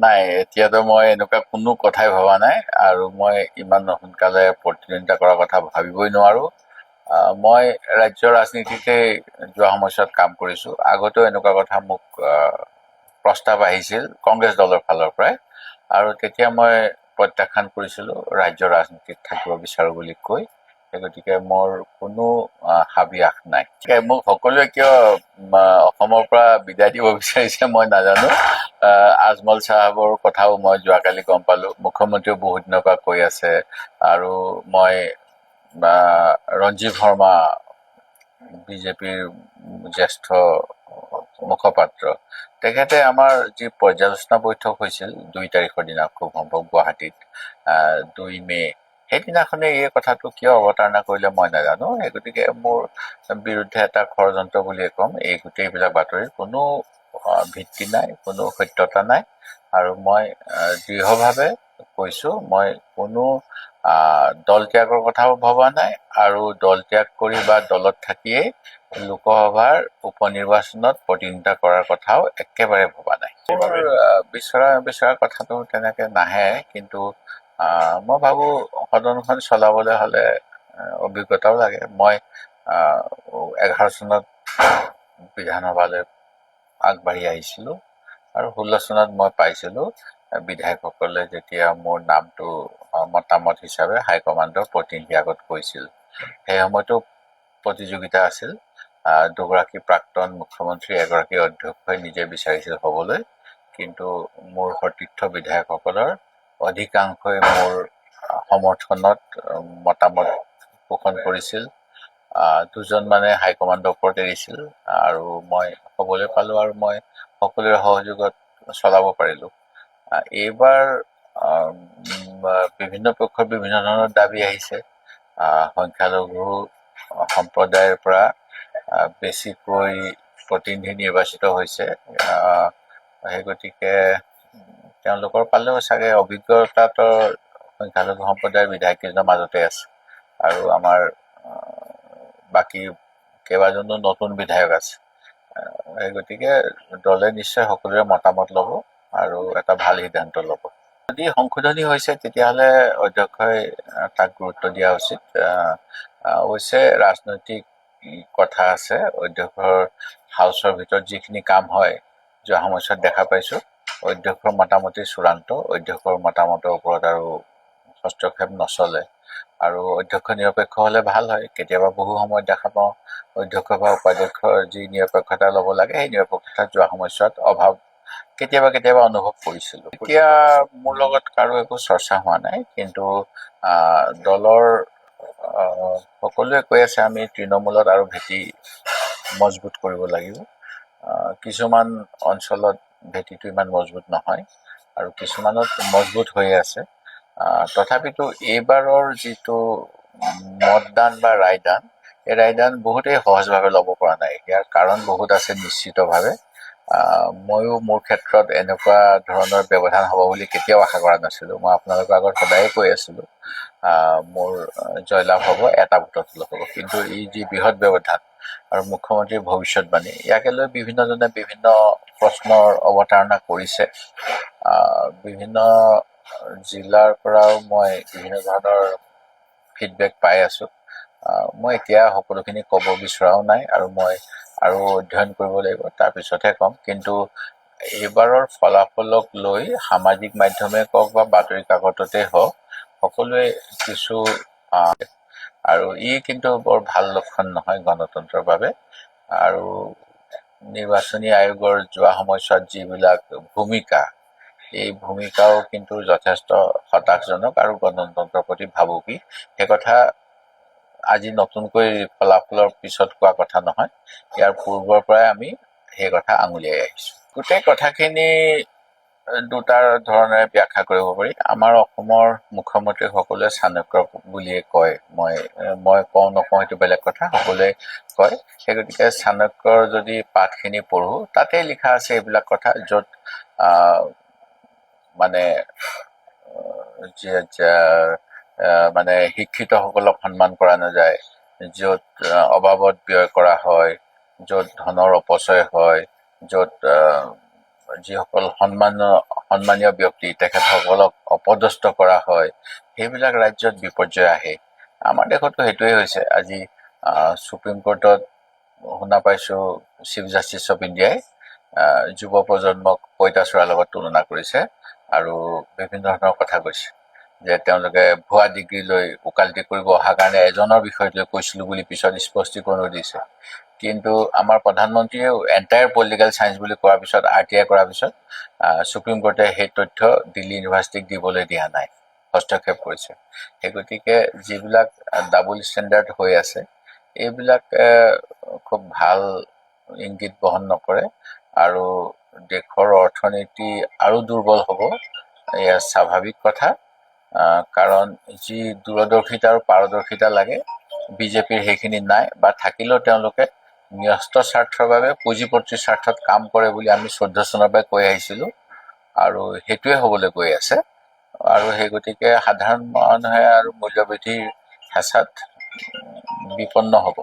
নাই, এতিয়াতো মই এনেকুৱা কোনো কথাই ভবা নাই আৰু মই ইমান সোনকালে প্ৰতিদ্বন্দ্বিতা কৰাৰ কথা ভাবিবই নোৱাৰো। মই ৰাজ্যৰ ৰাজনীতিতে যোৱা সময়ছোৱাত কাম কৰিছো। আগতেও এনেকুৱা কথা মোক প্ৰস্তাৱ আহিছিল কংগ্ৰেছ দলৰ ফালৰ পৰাই, আৰু তেতিয়া মই প্ৰত্যাখ্যান কৰিছিলো ৰাজ্যৰ ৰাজনীতিত থাকিব বিচাৰো বুলি কৈ। সেই গতিকে মোৰ কোনো হাবিয়াস নাই। মোক সকলোৱে কিয় অসমৰ পৰা বিদায় দিব বিচাৰিছে মই নাজানো। আজমল চাহাবৰ কথাও মই যোৱাকালি গম পালো। মুখ্যমন্ত্ৰীও বহুত দিনৰ পৰা কৈ আছে, আৰু মই ৰঞ্জীৱ শৰ্মা বিজেপিৰ জ্যেষ্ঠ মুখপাত্ৰ, তেখেতে আমাৰ যি পৰ্যালোচনা বৈঠক হৈছিল 2 তাৰিখৰ দিনা খুব সম্ভৱ গুৱাহাটীত 2 মে, সেইদিনাখনে এই কথাটো কিয় অৱতাৰণা কৰিলে মই নাজানো। সেই গতিকে মোৰ বিৰুদ্ধে এটা ষড়যন্ত্ৰ বুলিয়ে ক'ম। এই গোটেইবিলাক বাতৰিৰ কোনো ভিত্তি নাই, কোনো সত্যতা নাই, আৰু মই দৃঢ়ভাৱে কৈছো মই কোনো দল ত্যাগৰ কথাও ভবা নাই, আৰু দল ত্যাগ কৰি বা দলত থাকিয়েই লোকসভাৰ উপনিৰ্বাচনত প্ৰতিদ্বন্দ্বিতা কৰাৰ কথাও একেবাৰে ভবা নাই। মোৰ বিচৰা কথাটো তেনেকে নাহে, কিন্তু মই ভাবো সদনখন চলাবলৈ হলে অভিজ্ঞতাও লাগে। মই 11 চনত বিধানসভালৈ আগবাঢ়ি আহিছিলো, আৰু 16 চনত মই পাইছিলো বিধায়কসকলে যেতিয়া মোৰ নামটো মতামত হিচাপে হাইকমাণ্ডৰ প্ৰতিনিধিৰ আগত কৈছিল। সেই সময়তো প্ৰতিযোগিতা আছিল। 2গৰাকী প্ৰাক্তন মুখ্যমন্ত্ৰী, এগৰাকী অধ্যক্ষই নিজে বিচাৰিছিল হবলৈ, কিন্তু মোৰ সতীৰ্থ বিধায়কসকলৰ অধিকাংশই মোৰ সমৰ্থনত মতামত পোষণ কৰিছিল। 2জন মানে হাইকমাণ্ডৰ ওপৰত এৰিছিল, আৰু মই হ'বলৈ পালো, আৰু মই সকলোৰে সহযোগত চলাব পাৰিলো। এইবাৰ বিভিন্ন পক্ষৰ বিভিন্ন ধৰণৰ দাবী আহিছে। সংখ্যালঘু সম্প্ৰদায়ৰ পৰা বেছিকৈ প্ৰতিনিধি নিৰ্বাচিত হৈছে। সেই গতিকে তেওঁলোকৰ পালেও চাগে অভিজ্ঞতাটো সংখ্যালঘু সম্প্ৰদায়ৰ বিধায়ককেইজনৰ মাজতে আছে, আৰু আমাৰ বাকী কেইবাজনো নতুন বিধায়ক আছে। সেই গতিকে দলে নিশ্চয় সকলোৰে মতামত ল'ব আৰু এটা ভাল সিদ্ধান্ত ল'ব। যদি সংশোধনী হৈছে তেতিয়াহ'লে অধ্যক্ষই তাক গুৰুত্ব দিয়া উচিত। অৱশ্যে ৰাজনৈতিক কথা আছে। অধ্যক্ষৰ হাউচৰ ভিতৰত যিখিনি কাম হয় যোৱা সময়ছোৱাত দেখা পাইছো, অধ্যক্ষৰ মতামতেই চূড়ান্ত। অধ্যক্ষৰ মতামতৰ ওপৰত আৰু হস্তক্ষেপ নচলে, আৰু অধ্যক্ষ নিৰপেক্ষ হলে ভাল হয়। কেতিয়াবা বহু সময়ত দেখা পাওঁ অধ্যক্ষ বা উপাধ্যক্ষৰ যি নিৰপেক্ষতা ল'ব লাগে, সেই নিৰপেক্ষতা যোৱা সময়ছোৱাত অভাৱ কেতিয়াবা অনুভৱ কৰিছিলো। এতিয়া মোৰ লগত কাৰো একো চৰ্চা হোৱা নাই, কিন্তু দলৰ সকলোৱে কৈ আছে আমি তৃণমূলত আৰু ভেটি মজবুত কৰিব লাগিব। কিছুমান অঞ্চলত ভেটিটো ইমান মজবুত নহয়, আৰু কিছুমানত মজবুত হৈ আছে। তথাপিতো এইবাৰৰ যিটো মতদান বা ৰায়দান, এই ৰায়দান বহুতেই সহজভাৱে ল'ব পৰা নাই। ইয়াৰ কাৰণ বহুত আছে নিশ্চিতভাৱে। ময়ো মোৰ ক্ষেত্ৰত এনেকুৱা ধৰণৰ ব্যৱধান হ'ব বুলি কেতিয়াও আশা কৰা নাছিলো। মই আপোনালোকৰ আগত সদায়ে কৈ আছিলো মোৰ জয়লাভ হ'ব, এটা ভোটত হ'ব। কিন্তু এই যি বৃহৎ ব্যৱধান আৰু মুখ্যমন্ত্ৰীৰ ভৱিষ্যতবাণী, ইয়াকে লৈ বিভিন্নজনে বিভিন্ন প্ৰশ্নৰ অৱতাৰণা কৰিছে। বিভিন্ন জিলাৰ পৰাও মই বিভিন্ন ধৰণৰ ফিডবেক পাই আছো। মই এতিয়া সকলোখিনি ক'ব বিচৰাও নাই, আৰু মই আৰু অধ্যয়ন কৰিব লাগিব, তাৰপিছতহে ক'ম। কিন্তু এইবাৰৰ ফলাফলক লৈ সামাজিক মাধ্যমে কওক বা বাতৰি কাকততে হওক, সকলোৱে কিছু আৰু ই কিন্তু বৰ ভাল লক্ষণ নহয় গণতন্ত্ৰৰ বাবে। আৰু নিৰ্বাচনী আয়োগৰ যোৱা সময়ছোৱাত যিবিলাক ভূমিকা, এই ভূমিকাও কিন্তু যথেষ্ট হতাশজনক আৰু গণতন্ত্ৰৰ প্ৰতি ভাবুকি। সেই কথা আজি নতুনকৈ ফলাফলৰ পিছত কোৱা কথা নহয়, ইয়াৰ পূৰ্বৰ পৰাই আমি সেই কথা আঙুলিয়াই আহিছো। গোটেই কথাখিনি দুটা ধৰণেৰে ব্যাখ্যা কৰিব পাৰি। আমাৰ অসমৰ মুখ্যমন্ত্ৰী সকলোৱে চাণক্য বুলিয়ে কয়। মই কওঁ নকওঁ সেইটো বেলেগ কথা, সকলোৱে কয়। সেই গতিকে চাণক্যৰ যদি পাঠখিনি পঢ়ো, তাতে লিখা আছে এইবিলাক কথা, য'ত মানে শিক্ষিতসকলক সন্মান কৰা নাযায়, য'ত অবাবত ব্যয় কৰা হয়, য'ত ধনৰ অপচয় হয়, য'ত যিসকল সন্মানীয় ব্যক্তি তেখেতসকলক অপদস্থ কৰা হয়, সেইবিলাক ৰাজ্যত বিপৰ্যয় আহে। আমাৰ দেশতো সেইটোৱে হৈছে। আজি সুপ্ৰিম কোৰ্টত শুনা পাইছো চিফ জাষ্টিচ অফ ইণ্ডিয়াই যুৱ প্ৰজন্মক পঁইতাচোৰাৰ লগত তুলনা কৰিছে আৰু বিভিন্ন ধৰণৰ কথা কৈছে যে তেওঁলোকে ভুৱা ডিগ্ৰী লৈ ওকালতি কৰিব অহাৰ কাৰণে এজনৰ বিষয়ত লৈ কৈছিলো বুলি পিছত স্পষ্টীকৰণো দিছে। কিন্তু আমাৰ প্ৰধানমন্ত্ৰীয়ে এণ্টায়াৰ পলিটিকেল চায়েন্স বুলি কোৱাৰ পিছত RTI কৰাৰ পিছত সুপ্ৰিম কোৰ্টে সেই তথ্য দিল্লী ইউনিভাৰ্চিটিক দিবলৈ দিয়া নাই, হস্তক্ষেপ কৰিছে। সেই গতিকে যিবিলাক ডাবল ষ্টেণ্ডাৰ্ড হৈ আছে এইবিলাক খুব ভাল ইংগিত বহন নকৰে আৰু দেশৰ অৰ্থনীতি আৰু দুৰ্বল হ'ব, এয়া স্বাভাৱিক কথা। কাৰণ যি দূৰদৰ্শিতা আৰু পাৰদৰ্শিতা লাগে বিজেপিৰ সেইখিনি নাই, বা থাকিলেও তেওঁলোকে ন্যস্ত স্বাৰ্থৰ বাবে পুঁজিপতিৰ স্বাৰ্থত কাম কৰে বুলি আমি 14 চনৰ পৰা কৈ আহিছিলো আৰু সেইটোৱে হ'বলৈ গৈ আছে। আৰু সেই গতিকে সাধাৰণ মানুহে আৰু মূল্যবৃদ্ধিৰ হেঁচাত বিপন্ন হ'ব।